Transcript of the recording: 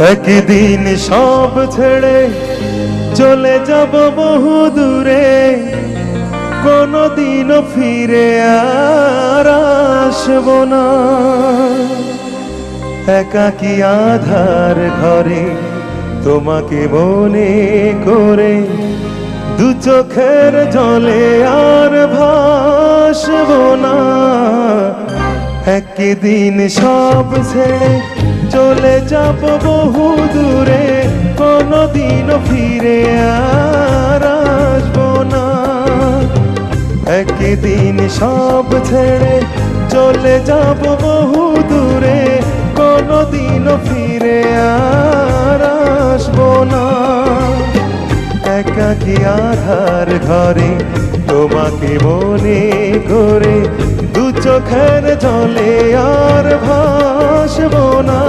একদিন সব ছেড়ে চলে যাব বহু দূরে, কোনদিনও ফিরে আর আসব না। একাকী আধার ঘরে তোমাকে মনে করে দু চোখের জলে আর ভাসব না। একদিন সব ছেড়ে চলে যাব বহু দূরে, কোনদিনও ফিরে আর আসব না। একদিন সব ছেড়ে চলে যাব বহু দূরে, কোনদিনও ফিরে আর আসব না। একাকী আধার ঘরে তোমাকে মনে করে দু চোখের জলে আর ভাসব না।